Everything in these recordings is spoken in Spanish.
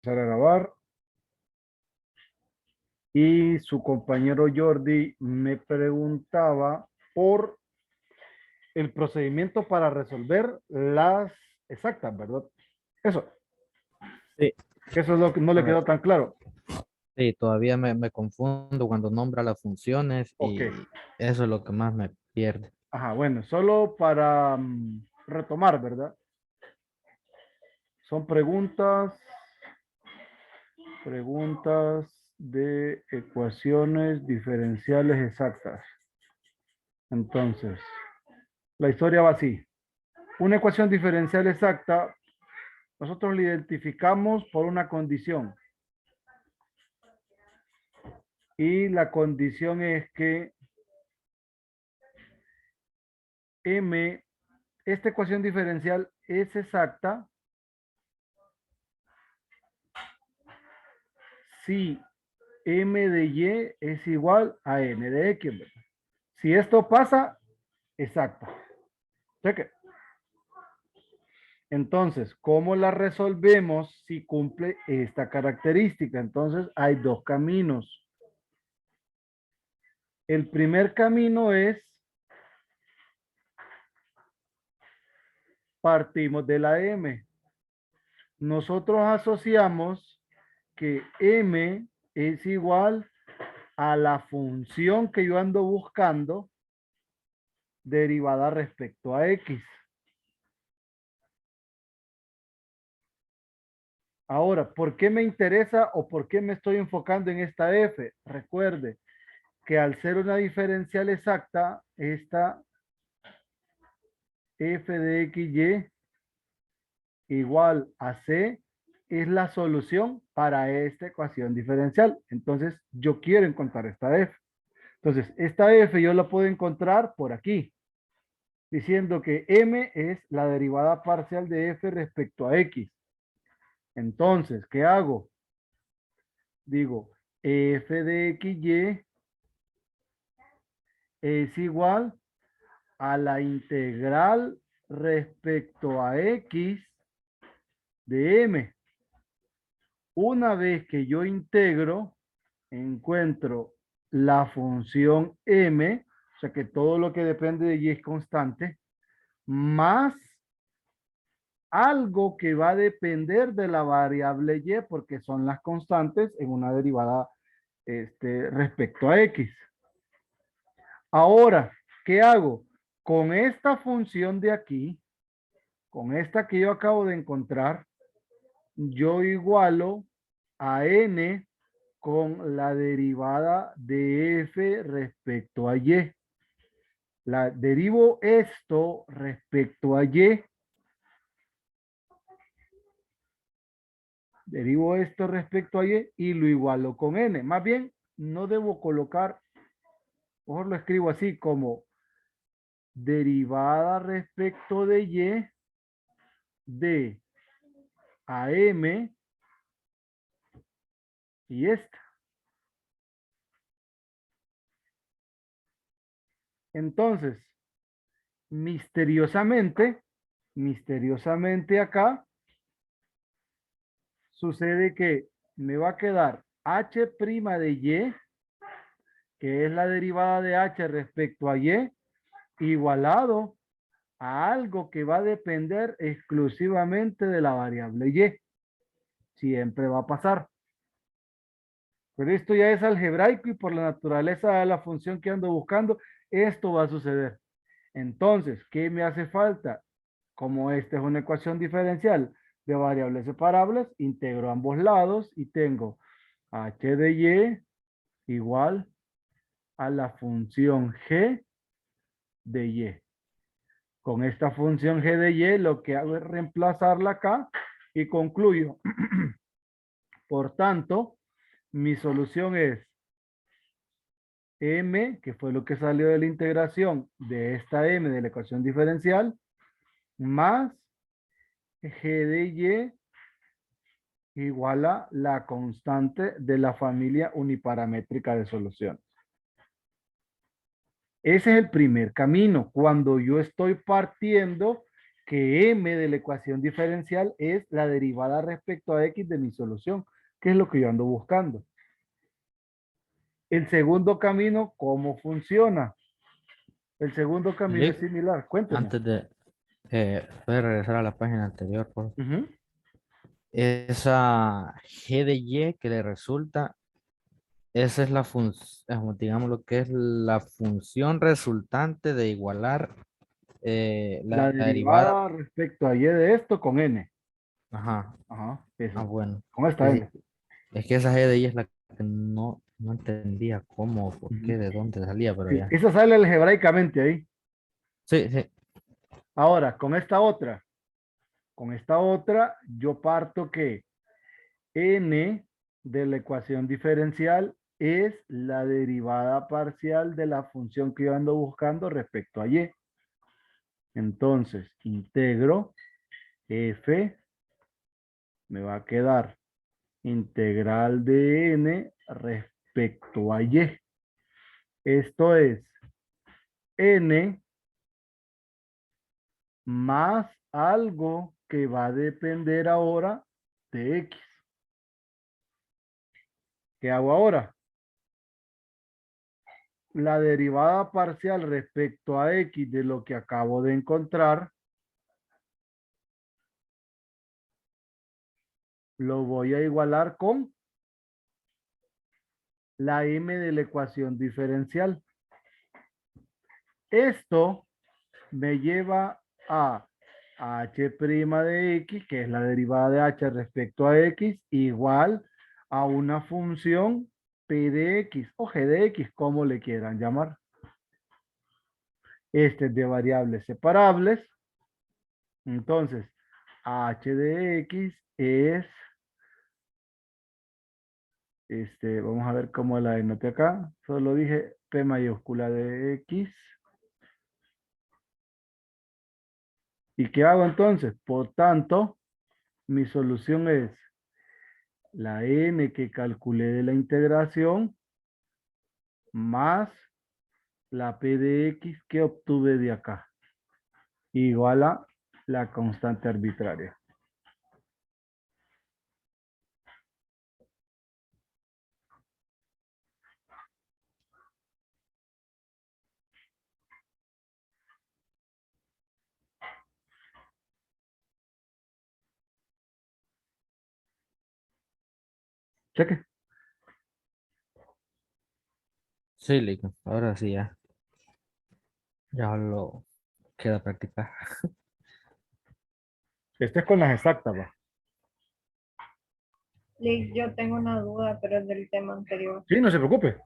empezar a grabar. Y su compañero Jordi me preguntaba por el procedimiento para resolver las exactas, ¿verdad? Eso, Sí, que eso es lo que no le a ver, quedó tan claro. sí, todavía me confundo cuando nombra las funciones Ok, y eso es lo que más me pierde. ajá, bueno, solo para retomar, ¿verdad? Son preguntas de ecuaciones diferenciales exactas. Entonces, la historia va así. Una ecuación diferencial exacta, nosotros la identificamos por una condición. Y la condición es que M, esta ecuación diferencial es exacta si M de Y es igual a N de X. ¿Verdad? Si esto pasa, exacta. Cheque. Entonces, ¿cómo la resolvemos si cumple esta característica? Entonces, hay dos caminos. El primer camino es, partimos de la M. Nosotros asociamos que M es igual a la función que yo ando buscando derivada respecto a X. Ahora, ¿por qué me interesa o por qué me estoy enfocando en esta F? Recuerde que al ser una diferencial exacta, esta F de XY igual a C es la solución para esta ecuación diferencial. Entonces, yo quiero encontrar esta F. Entonces, esta F yo la puedo encontrar por aquí, diciendo que M es la derivada parcial de F respecto a X. Entonces, ¿qué hago? Digo, F de XY es igual a la integral respecto a X de M. Una vez que yo integro, encuentro la función M, o sea que todo lo que depende de Y es constante, más algo que va a depender de la variable Y porque son las constantes en una derivada respecto a X. Ahora, ¿qué hago? Con esta función de aquí, con esta que yo acabo de encontrar, yo igualo a N con la derivada de F respecto a Y. La derivo esto respecto a Y. Derivo esto respecto a Y lo igualo con N. Más bien, no debo colocar, mejor lo escribo así como derivada respecto de Y de AM y esta. Entonces, misteriosamente acá, sucede que me va a quedar H' de Y, que es la derivada de H respecto a Y, igualado a algo que va a depender exclusivamente de la variable Y. Siempre va a pasar. Pero esto ya es algebraico y por la naturaleza de la función que ando buscando, esto va a suceder. Entonces, ¿qué me hace falta? Como esta es una ecuación diferencial de variables separables, integro ambos lados y tengo h de y igual a la función g de y. Con esta función g de y lo que hago es reemplazarla acá y concluyo. Por tanto, mi solución es m, que fue lo que salió de la integración de esta m de la ecuación diferencial, más g de y igual a la constante de la familia uniparamétrica de soluciones. Ese es el primer camino, cuando yo estoy partiendo que m de la ecuación diferencial es la derivada respecto a x de mi solución, que es lo que yo ando buscando. El segundo camino, ¿cómo funciona? El segundo camino es Lick, similar. Cuénteme. antes de, puede regresar a la página anterior, por favor. Ujú. Esa G de Y que le resulta, esa es la función, digamos lo que es la función resultante de igualar La la derivada. derivada respecto a y de esto con n. Ajá, Ajá, eso. bueno. Con esta Es, n. es que esa G de Y es la que no entendía cómo, por Ujú. qué, de dónde salía, pero Sí, ya. esa sale algebraicamente ahí. Sí, sí. Ahora, con esta otra, yo parto que n de la ecuación diferencial es la derivada parcial de la función que yo ando buscando respecto a y. Entonces, integro f, me va a quedar integral de n respecto a y. Esto es n más algo que va a depender ahora de x. ¿Qué hago ahora? La derivada parcial respecto a x de lo que acabo de encontrar, lo voy a igualar con la m de la ecuación diferencial. Esto me lleva a h' de x, que es la derivada de h respecto a x, igual a una función p de x o g de x, como le quieran llamar. Este es de variables separables. Entonces, h de x es, vamos a ver cómo la denoté acá. Solo dije p mayúscula de x. ¿Y qué hago entonces? Por tanto, mi solución es la n que calculé de la integración más la p de x que obtuve de acá, igual a la constante arbitraria. Cheque. Sí, Lick, ahora sí ya. Ya lo queda practicar. Este es con las exactas, va. Liz, yo tengo una duda, pero es del tema anterior. Sí, no se preocupe.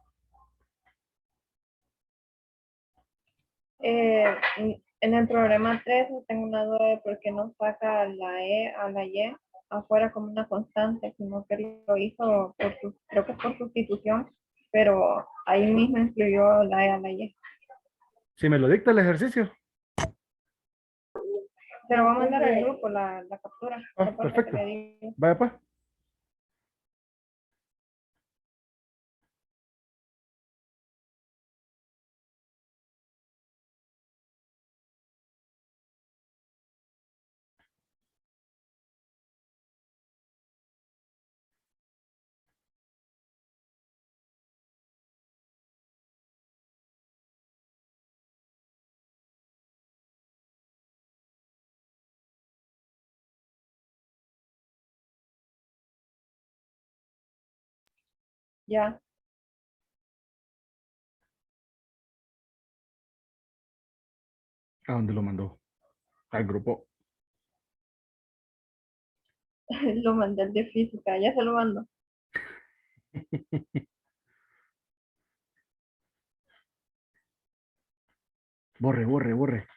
En el programa 3 tengo una duda de por qué no saca la E a la Y afuera como una constante, sino que lo hizo creo que por sustitución, pero ahí mismo incluyó la E a la Y. Si me lo dicta el ejercicio. Pero va a mandar al grupo la captura, Ah, reporte que perfecto. le digo. Vaya pues. Ya, ¿A dónde lo mandó? Al grupo. lo mandé al de física, ya se lo mando. Borre, borre, borre.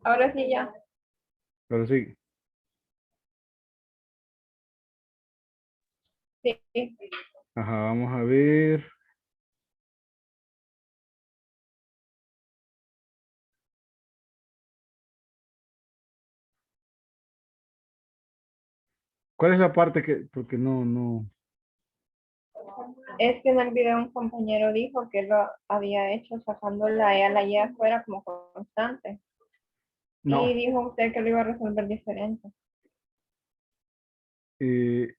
Ahora sí ya. Pero sí. Sí. Ajá, vamos a ver. ¿Cuál es la parte que, porque no. Es que en el video un compañero dijo que lo había hecho sacando la E a la Y afuera como constante. No, Y dijo usted que lo iba a resolver diferente. eh,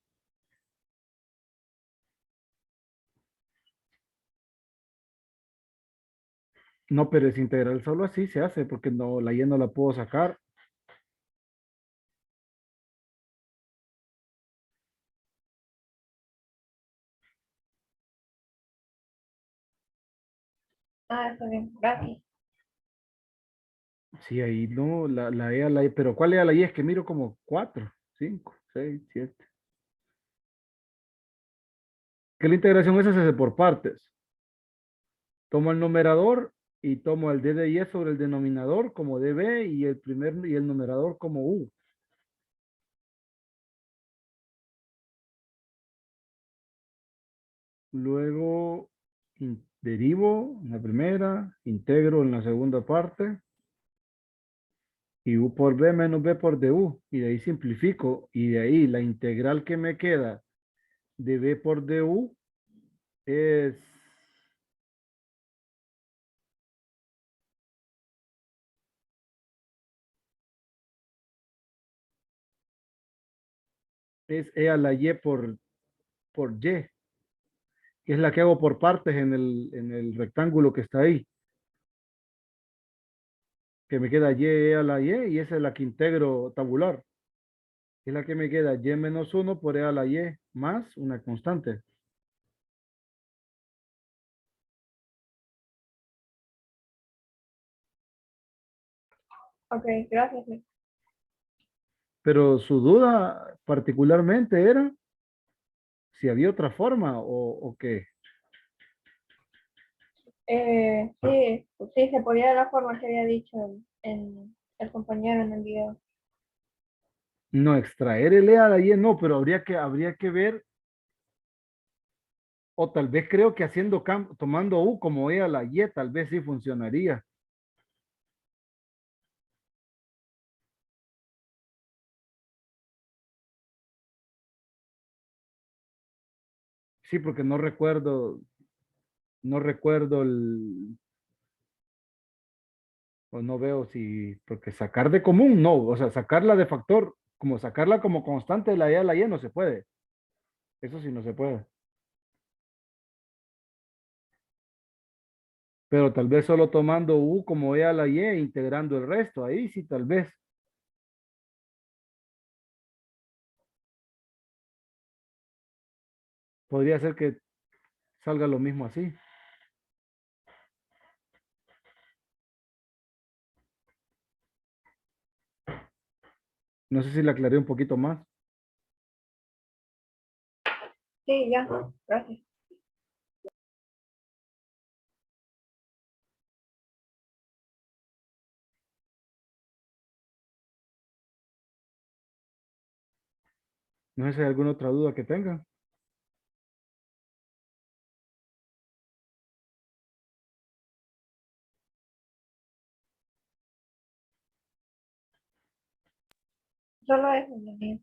no, pero es integral solo así se hace, porque no, la Y no la puedo sacar. Ah, está bien, gracias. Sí, ahí no, la E a la Y, pero ¿cuál E a la Y? Es que miro como 4, 5, 6, 7. Que la integración esa se hace por partes. Tomo el numerador y tomo el D de Y sobre el denominador como DB y el primer y el numerador como U. Luego derivo en la primera, integro en la segunda parte y U por B menos B por DU. Y de ahí simplifico. Y de ahí la integral que me queda de B por DU es E a la Y por Y, que es la que hago por partes en el rectángulo que está ahí, que me queda Y, E a la Y esa es la que integro tabular. Es la que me queda Y menos 1 por E a la Y más una constante. Ok, gracias. Pero su duda particularmente era si había otra forma o qué. Sí, sí, se podía de la forma que había dicho en el compañero en el video. No, extraer el E a la Y no, pero habría que ver, o tal vez creo que haciendo tomando U como E a la Y, tal vez sí funcionaría. Sí, porque no recuerdo o no veo si, porque sacar de común, no, o sea, sacarla de factor, como sacarla como constante de la E a la Y no se puede. Eso sí no se puede. Pero tal vez solo tomando U como E a la Y e integrando el resto, ahí sí tal vez. Podría ser que salga lo mismo así. No sé si le aclaré un poquito más. Sí, ya, gracias. No sé si hay alguna otra duda que tenga. Solo eso, Daniel.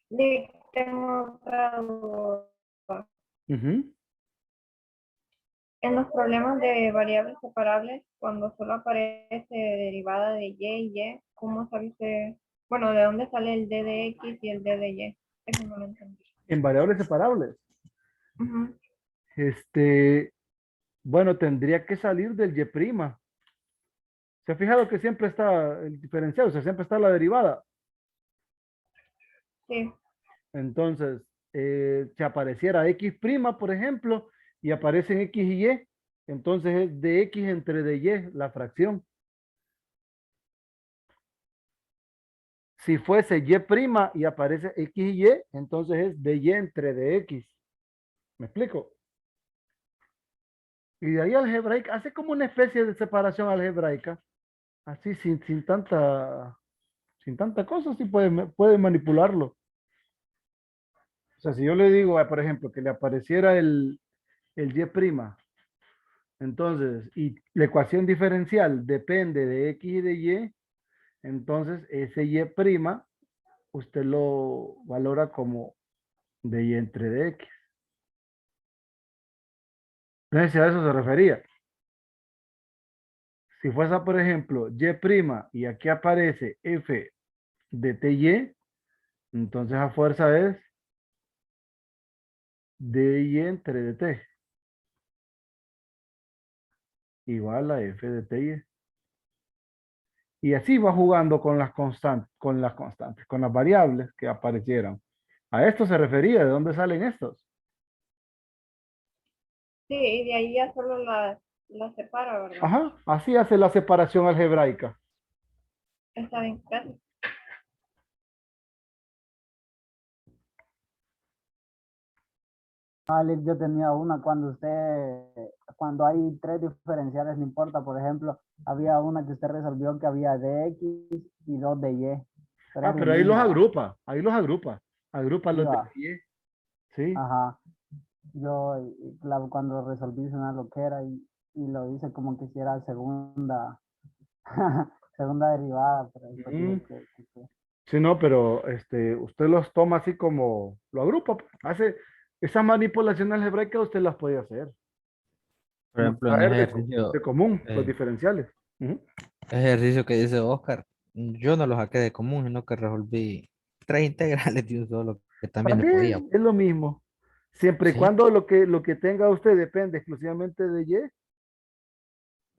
Sí, tengo otra duda. Ujú. En los problemas de variables separables, cuando solo aparece derivada de y, ¿cómo sabe usted? Bueno, ¿de dónde sale el d de x y el d de y? Eso no lo entendí. En variables separables. Ujú. Bueno, tendría que salir del Y'. ¿Se ha fijado que siempre está el diferencial? O sea, siempre está la derivada. Sí, Entonces, si apareciera X', por ejemplo, y aparecen X y Y, entonces es de X entre de Y la fracción. Si fuese Y' y aparece X y Y, entonces es de Y entre de X. ¿Me explico? Y de ahí algebraica, hace como una especie de separación algebraica, así sin tanta cosa, sí puede manipularlo. O sea, si yo le digo, por ejemplo, que le apareciera el Y', entonces, y la ecuación diferencial depende de X y de Y, entonces ese Y', usted lo valora como de Y entre de X. Entonces, si a eso se refería. Si fuese, por ejemplo, Y' y aquí aparece F de TY, entonces a fuerza es DY entre DT igual a F de TY. Y así va jugando con las variables que aparecieran. A esto se refería, ¿de dónde salen estos? sí, y de ahí ya solo la separa, ¿verdad? Ajá, así hace la separación algebraica. Está bien, gracias. Alex, yo tenía una cuando hay tres diferenciales, no importa, por ejemplo, había una que usted resolvió que había de X y dos de Y, pero Ah, es lo pero ahí los mismo, ¿va? agrupa, agrupa Sí, los de va, Y, ¿sí? ajá, cuando resolví una loquera y lo hice como que si era segunda, segunda derivada, pero después Mm, dije que sí, no, pero usted los toma así como, lo agrupa, pues. Hace esa manipulación algebraica, usted las puede hacer. Por Como ejemplo, en ese extraer de ejercicio, común los eh, diferenciales. Ujú. ese ejercicio que dice Oscar, yo no lo saqué de común, sino que resolví tres integrales de un solo, que también se podía. También es lo mismo. Siempre y Sí, cuando lo que tenga usted depende exclusivamente de Y,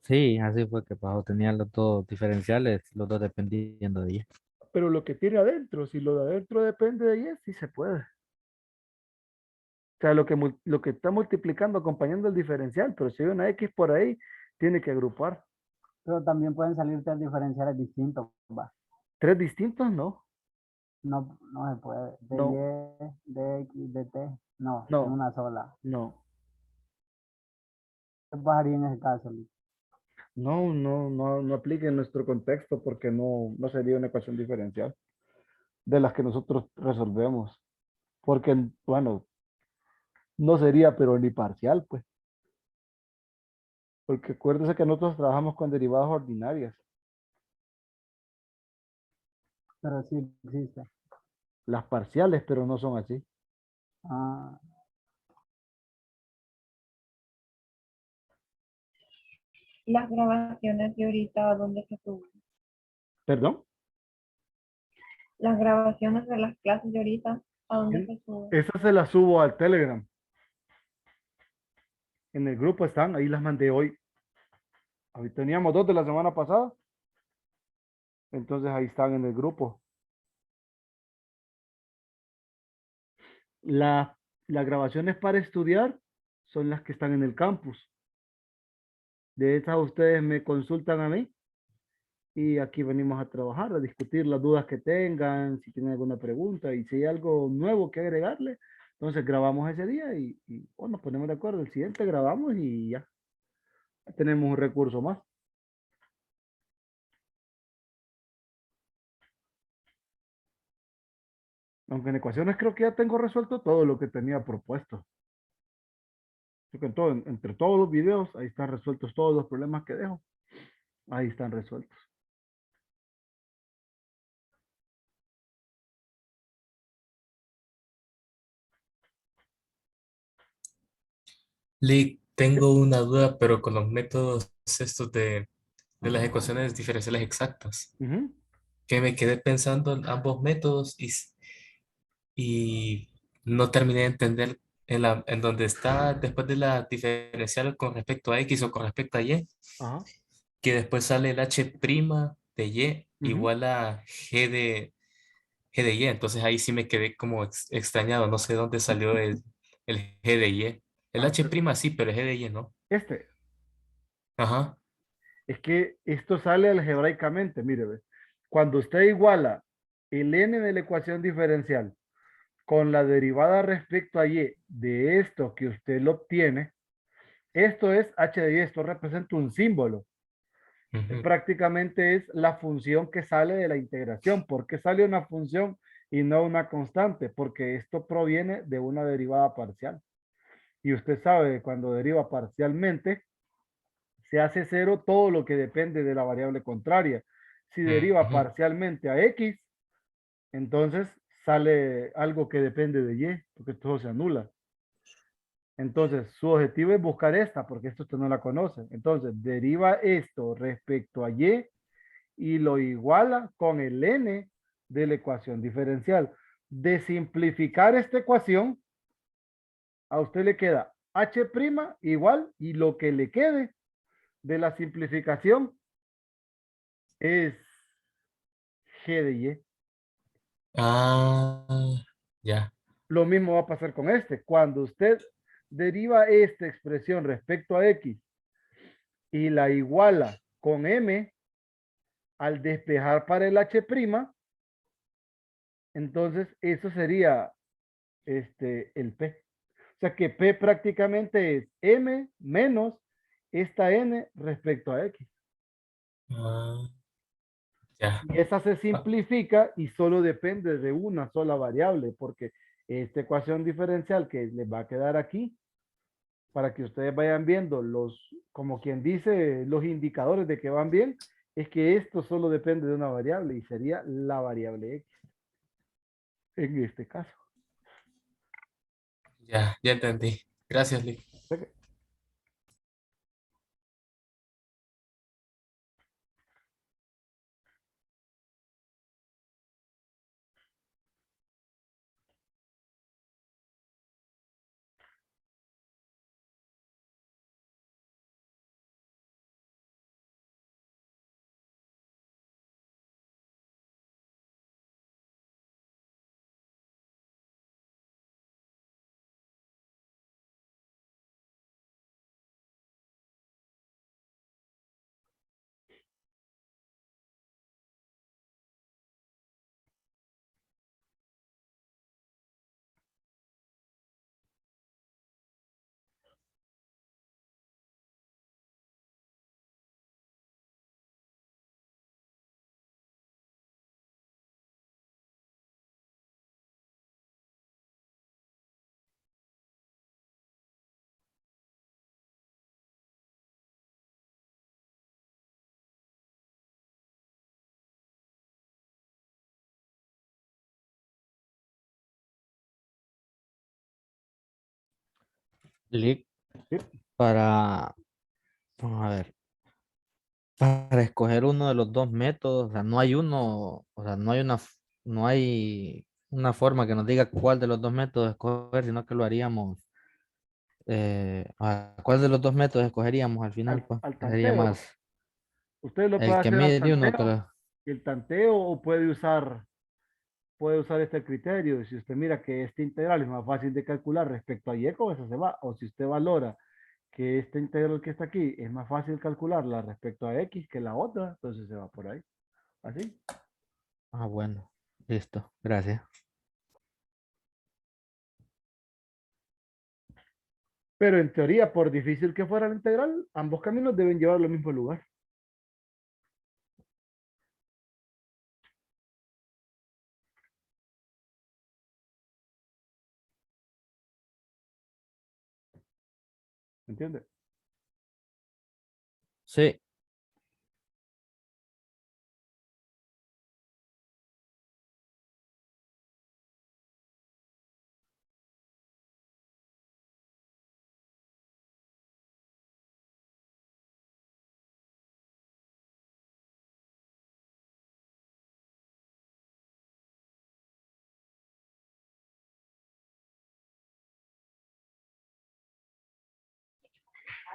sí, así fue que pasó. Tenía los dos diferenciales, los dos dependiendo de ella. pero lo que tiene adentro, si lo de adentro depende de Y, sí se puede. O sea, lo que está multiplicando acompañando el diferencial, pero si hay una X por ahí, tiene que agrupar. pero también pueden salir tres diferenciales distintos, va. Tres distintos, no, No, no se puede. De no, Y, de X, de T. No, en no, una sola. no. ¿Qué pasaría en ese caso, Luis? No, no, no, no aplique en nuestro contexto porque no sería una ecuación diferencial de las que nosotros resolvemos. Porque, bueno, no sería, pero ni parcial, pues. Porque acuérdese que nosotros trabajamos con derivadas ordinarias. Pero sí existe. Las parciales, pero no son así. Ah, Las grabaciones de ahorita, ¿dónde se suben? ¿Perdón? Las grabaciones de las clases de ahorita, ¿a dónde se suben? Esas se las subo al Telegram. En el grupo están, ahí las mandé hoy. Hoy teníamos dos de la semana pasada. Entonces ahí están en el grupo. La- las grabaciones para estudiar son las que están en el campus. De esas ustedes me consultan a mí y aquí venimos a trabajar, a discutir las dudas que tengan, si tienen alguna pregunta y si hay algo nuevo que agregarle, entonces grabamos ese día y bueno, nos ponemos de acuerdo. El siguiente grabamos y ya tenemos un recurso más. Aunque en ecuaciones creo que ya tengo resuelto todo lo que tenía propuesto. Creo que entre todos los videos, ahí están resueltos todos los problemas que dejo. Ahí están resueltos. Lee, tengo una duda, pero con los métodos estos de las ecuaciones diferenciales exactas, Ujú. que me quedé pensando en ambos métodos y no terminé de entender en donde está después de la diferencial con respecto a X o con respecto a Y, Ajá. que después sale el H' de Y Ujú. igual a G de Y. Entonces ahí sí me quedé como extrañado. No sé dónde salió el G de Y. El Ah, H' sí, pero el G de Y no. este, Ajá. es que esto sale algebraicamente, mire, ve. Cuando usted iguala el n de la ecuación diferencial con la derivada respecto a y de esto que usted lo obtiene, esto es h de y, esto representa un símbolo. Ujú, Prácticamente es la función que sale de la integración. ¿Por qué sale una función y no una constante? Porque esto proviene de una derivada parcial. Y usted sabe que cuando deriva parcialmente, se hace cero todo lo que depende de la variable contraria. Si deriva ujú. parcialmente a x, entonces sale algo que depende de y, porque todo se anula. Entonces, su objetivo es buscar esta, porque esto usted no la conoce. Entonces, deriva esto respecto a y lo iguala con el n de la ecuación diferencial. De simplificar esta ecuación, a usted le queda h' igual y lo que le quede de la simplificación es g de y. Ah, ya. Lo mismo va a pasar con este. Cuando usted deriva esta expresión respecto a x y la iguala con m, al despejar para el h', entonces eso sería el p. O sea que p prácticamente es m menos esta n respecto a x. Ah, ya. Y esa se Ah, simplifica y solo depende de una sola variable, porque esta ecuación diferencial que les va a quedar aquí, para que ustedes vayan viendo como quien dice, los indicadores de que van bien, es que esto solo depende de una variable y sería la variable x en este caso. ya entendí. Gracias, Lee. Lick, Sí. para, vamos a ver, para escoger uno de los dos métodos, o sea, no hay uno, o sea, no hay una forma que nos diga cuál de los dos métodos escoger, sino que lo haríamos, cuál de los dos métodos escogeríamos al final, pues, Al que sería tanteo. más, Usted lo puede el que hacer al mide uno, tanteo, el tanteo o puede usar este criterio. Si usted mira que este integral es más fácil de calcular respecto a y, con eso se va. O si usted valora que esta integral que está aquí es más fácil calcularla respecto a x que la otra, entonces se va por ahí. Así. bueno, listo, gracias. Pero en teoría, por difícil que fuera la integral, ambos caminos deben llevar al mismo lugar. ¿Entiende? Sí.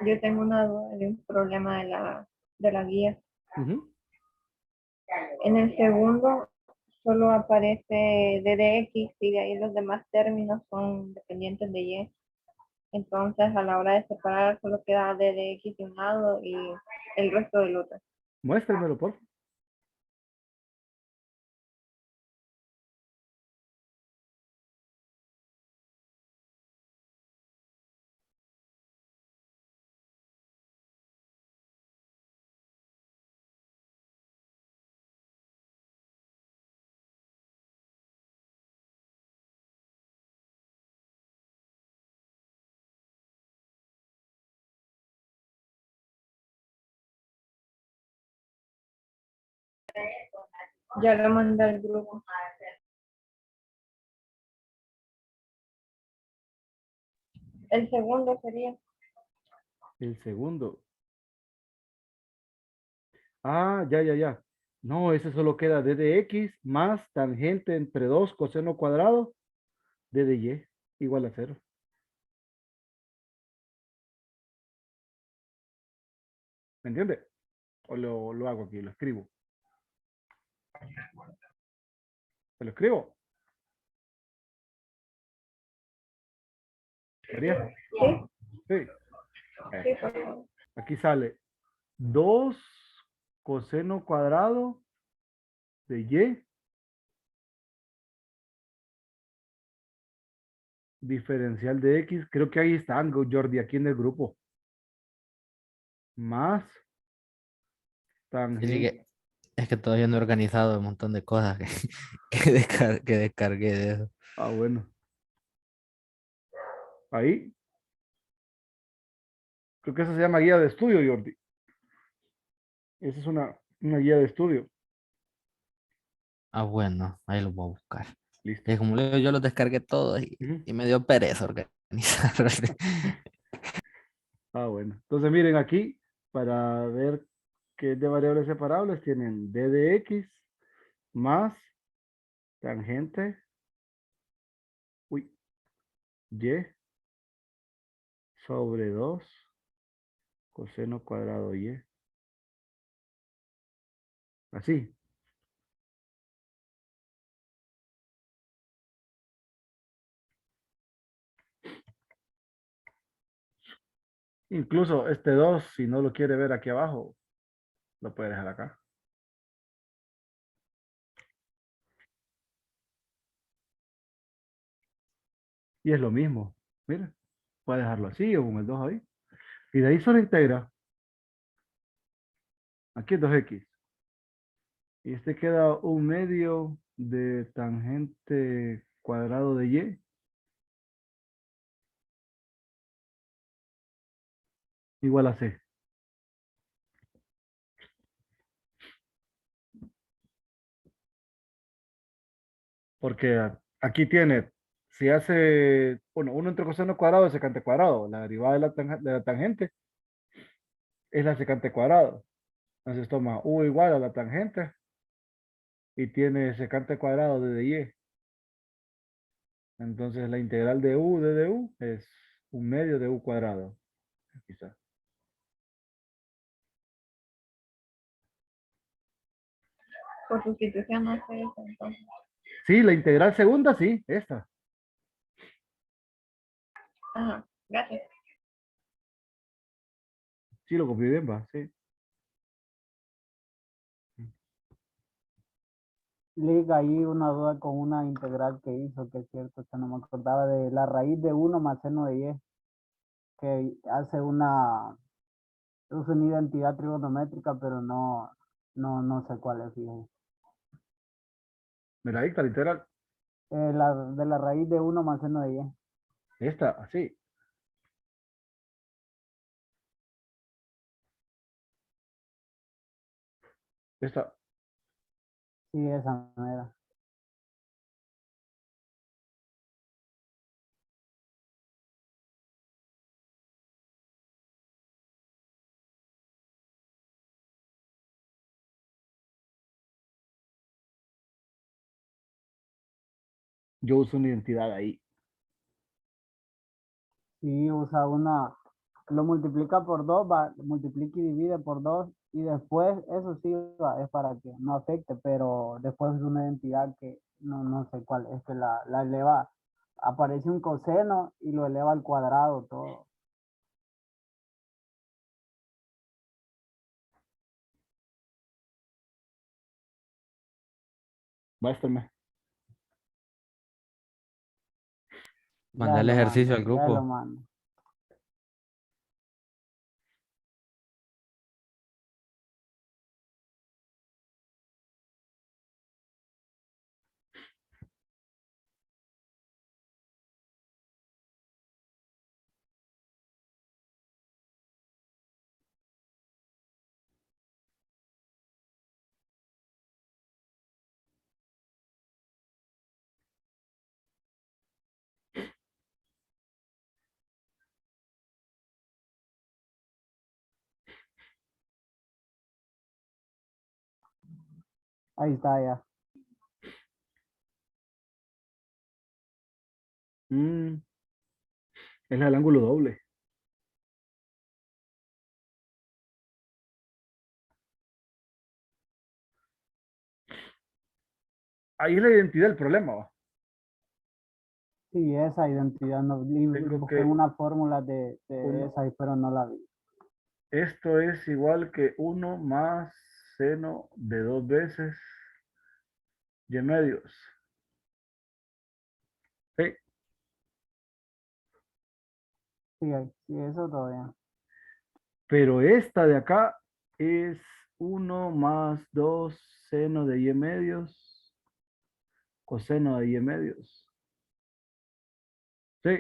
Yo tengo una duda de un problema de la guía. Ujú. En el segundo solo aparece DDX y de ahí los demás términos son dependientes de Y. Entonces a la hora de separar solo queda DDX de un lado y el resto del otro. Muéstremelo, por favor. Ya lo mandé al grupo. El segundo sería. El segundo. Ah, ya, ya, ya. No, ese solo queda d de x más tangente entre 2 coseno cuadrado d de y igual a 0. ¿Me entiende? O lo hago aquí, lo escribo. ¿Se lo escribo? María. Sí, Sí. sí, por favor. Aquí sale 2 coseno cuadrado de y diferencial de x. Creo que ahí están, Jordi, aquí en el grupo. Más Sí, sí tangente. es que todavía no he organizado un montón de cosas que, que descargué de eso. Ah, bueno. Ahí. Creo que eso se llama guía de estudio, Jordi. Esa es una guía de estudio. Ah, bueno, ahí lo voy a buscar. Listo. Y como le digo, yo los descargué todos Ujú. y me dio pereza organizar. Ah, bueno. Entonces miren aquí, para ver qué es de variables separables, tienen d de x más tangente, uy, y sobre 2 coseno cuadrado y. Así. Incluso este 2 si no lo quiere ver aquí abajo, lo puede dejar acá. Y es lo mismo. Mira, puede dejarlo así o con el 2 ahí. Y de ahí solo integra. Aquí es 2x. Y este queda un medio de tangente cuadrado de y igual a c. Porque aquí tiene, si hace, bueno, 1 entre coseno cuadrado es secante cuadrado. La derivada de la tangente es la secante cuadrado. Entonces toma u igual a la tangente y tiene secante cuadrado de y. Entonces la integral de u de u es un medio de u cuadrado. Quizás. Por sustitución no sé eso, entonces. Sí, la integral segunda, sí, esta. Ajá, gracias. Sí, lo copié bien, va, sí. Liga ahí una duda con una integral que hizo, que es cierto, que no me acordaba de la raíz de 1 más seno de y, que hace es una identidad trigonométrica, pero no sé cuál es, fíjate. Mira, ahí está la integral. De la raíz de 1 más seno de y. Esta, así. Esta. Sí, esa manera. Yo uso una identidad ahí. Sí, usa una lo multiplica por 2, va, multiplica y divide por 2 y después eso sí va, es para que no afecte, pero después es una identidad que no sé cuál, es que la eleva, aparece un coseno y lo eleva al cuadrado todo. Muéstrame. Mandé el ejercicio al Ya lo grupo. mando. Ahí está ya. Mm, es el ángulo doble. Ahí es la identidad del problema. ¿Va? Sí, esa identidad, no, Tengo busqué que una fórmula de uno, esa, pero no la vi. esto es igual que 1 más seno de 2 veces y medios. Sí, Sí, sí, eso todavía. pero esta de acá es 1 más 2 seno de y medios, coseno de y medios. Sí,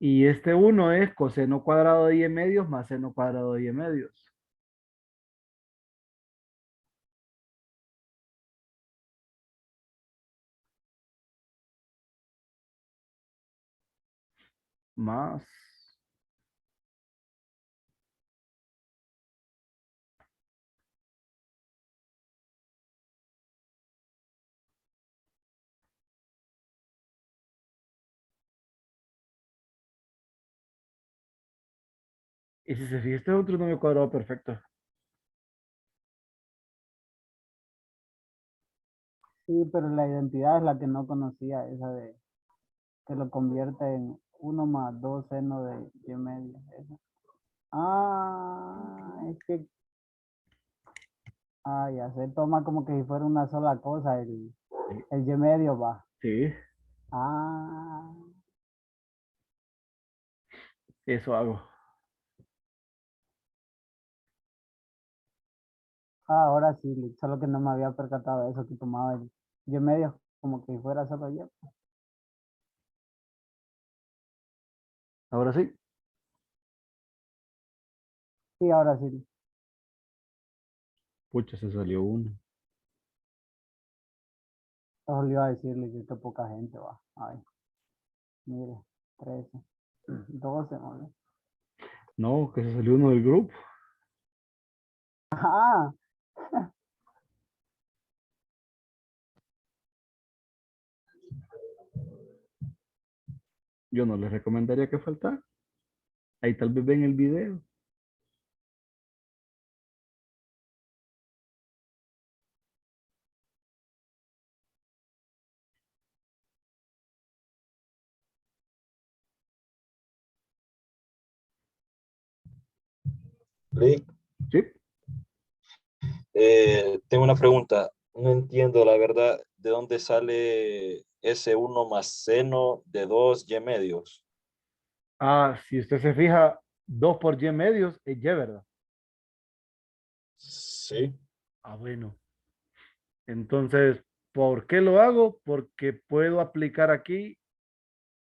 y este uno es coseno cuadrado de y medios más seno cuadrado de y medios. Más, y si se fija, este es un trinomio cuadrado perfecto. Sí, pero la identidad es la que no conocía, esa de que lo convierte en 1 más 2 seno de y medio. Esa. Ah, es que, ya se toma como que si fuera una sola cosa, Sí, el y medio va. sí, Ah, eso hago. ahora sí, solo que no me había percatado de eso, que tomaba el y medio como que si fuera solo yo. Ahora sí. Sí, ahora sí. Pucha, se salió uno. Solo le iba a decirle que poca gente va. Ay, mire, 13, 12, ¿no? No, que se salió uno del grupo. Ah, Yo no les recomendaría que faltara. Ahí tal vez ven el video. Rick, Sí. tengo una pregunta. No entiendo la verdad de dónde sale ese uno más seno de 2 y medios. Ah, si usted se fija, 2 por y medios es y, ¿verdad? Sí. Ah, bueno. Entonces, ¿por qué lo hago? Porque puedo aplicar aquí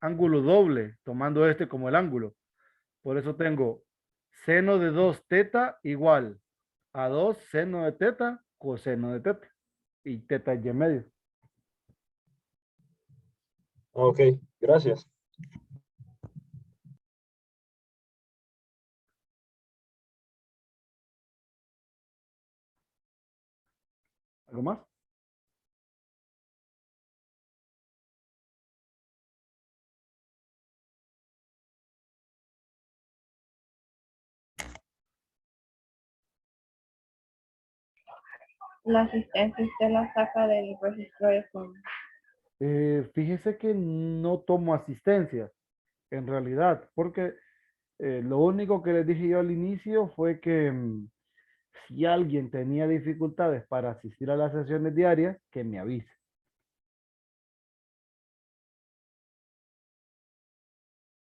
ángulo doble, tomando este como el ángulo. Por eso tengo seno de 2 teta igual a 2 seno de teta coseno de teta. Y teta es y medio. Ok, gracias. ¿Algo más? La asistencia usted la saca del registro de Zoom. Fíjese que no tomo asistencia, en realidad, porque lo único que les dije yo al inicio fue que si alguien tenía dificultades para asistir a las sesiones diarias, que me avise.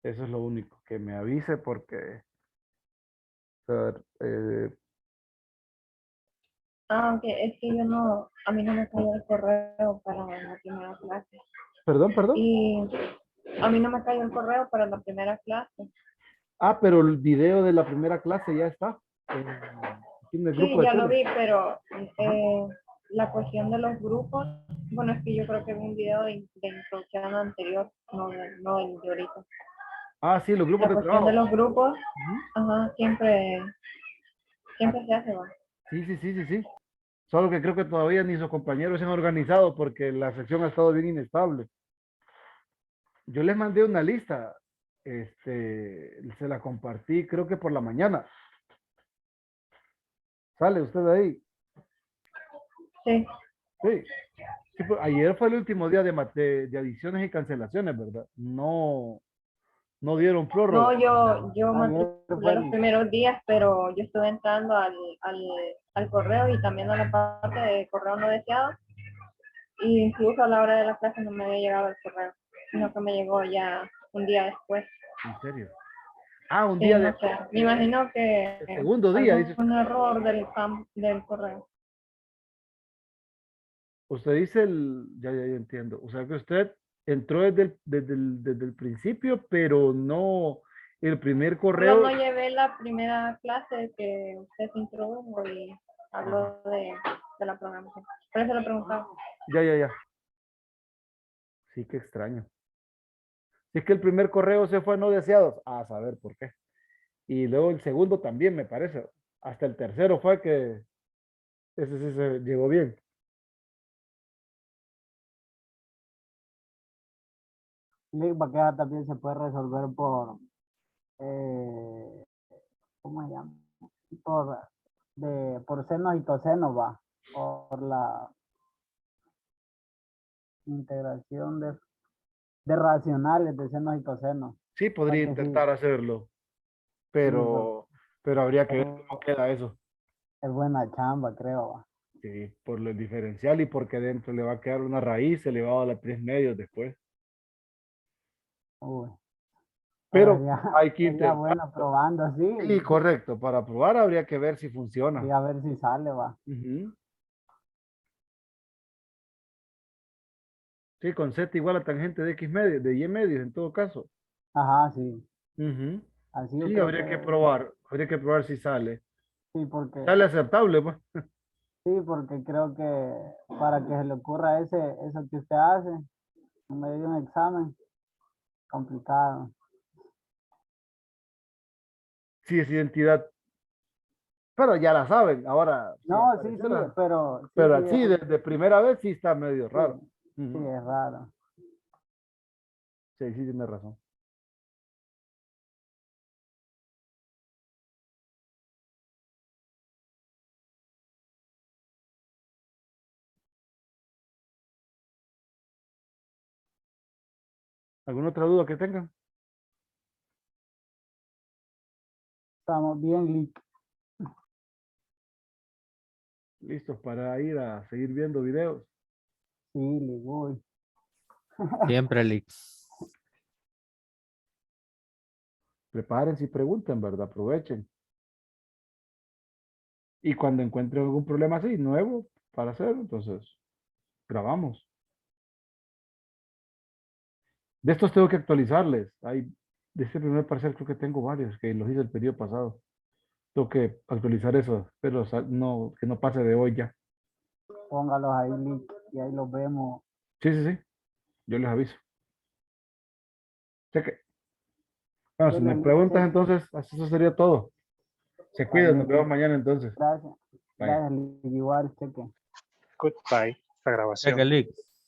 Eso es lo único, que me avise porque o sea, Ah, ok, es que yo no, a mí no me cayó el correo para la primera clase. perdón. Y a mí no me cayó el correo para la primera clase. Ah, pero el video de la primera clase ya está. Aquí en el Sí, grupo de ya lo Telegram. vi, pero la cuestión de los grupos, bueno, es que yo creo que vi un video de introducción anterior, no del de ahorita. Ah, sí, los grupos La de cuestión de trabajo. los grupos, Ujú. ajá, siempre se hace, va. Sí. Solo que creo que todavía ni sus compañeros se han organizado porque la sección ha estado bien inestable. Yo les mandé una lista. Se la compartí, creo que por la mañana. ¿Sale usted de ahí? Sí. Sí. Sí, pues, ayer fue el último día de adiciones y cancelaciones, ¿verdad? No dieron prórroga. No, yo Ayer matriculé fue los el, primeros días, pero yo estuve entrando al correo y también a la parte de correo no deseado. Y incluso a la hora de la clase no me había llegado el correo, sino que me llegó ya un día después. ¿En serio? Ah, un Sí, día no sé. Me imagino que el segundo día, dice. algún error del correo. Usted dice ya entiendo. O sea que usted entró desde el principio, pero no el primer Solo correo. no llevé la primera clase que usted se introdujo y Ajá. habló de la programación. Por eso le preguntaba. Ya. Sí, qué extraño. Si es que el primer correo se fue no deseados, a saber por qué. Y luego el segundo también, me parece. Hasta el tercero fue que ese sí se llegó bien. link vaqueja también se puede resolver eh, ¿cómo se llama? Por, por senos y cosenos, va. Por la integración de racionales de senos y cosenos. Sí, O sea podría que intentar sí, hacerlo, sí, pero habría que ver cómo es, queda eso. es buena chamba, creo, va. Sí, por el diferencial y porque dentro le va a quedar una raíz elevada a la 3 medios después. Uy, Pero sería, hay que sería intentar. bueno probando así Sí, correcto. Para probar habría que ver si y funciona. a ver si sale, va. Ujú. Sí, con Z igual a tangente de X medios, de Y medios en todo caso. Ajá, sí. Ujú. Así yo Sí, creo que habría que probar si sale. sí, porque Sale aceptable, pues. sí, porque creo que para que se le ocurra eso que usted hace, en medio de un examen, complicado. Sí, es identidad. Pero ya la saben. Ahora, si No, sí, sí, apareciera. pero sí, Pero sí, así, de primera vez, sí está medio sí, raro. sí, Ujú. es raro. Sí, sí, tiene razón. ¿Alguna otra duda que tengan? Estamos bien, Lick. Listos para ir a seguir viendo videos. Sí, Lick, uy. Siempre, Lick. Prepárense y pregunten, ¿verdad? Aprovechen. Y cuando encuentren algún problema así, nuevo para hacer, entonces grabamos. De estos tengo que actualizarles. De este primer parcial creo que tengo varios que los hice el periodo pasado. Tengo que actualizar eso, pero no, que no pase de hoy ya. Póngalos ahí, Lick, y ahí los vemos. Sí. Yo les aviso. Cheque. Bueno, si me Chequen, Lick, preguntas chequen. entonces, así eso sería todo. Se Está cuidan, nos bien, vemos Lick. mañana entonces. Gracias. Bye. Gracias, Lick, igual, chequen. Goodbye. La Cheque, grabación. Lick.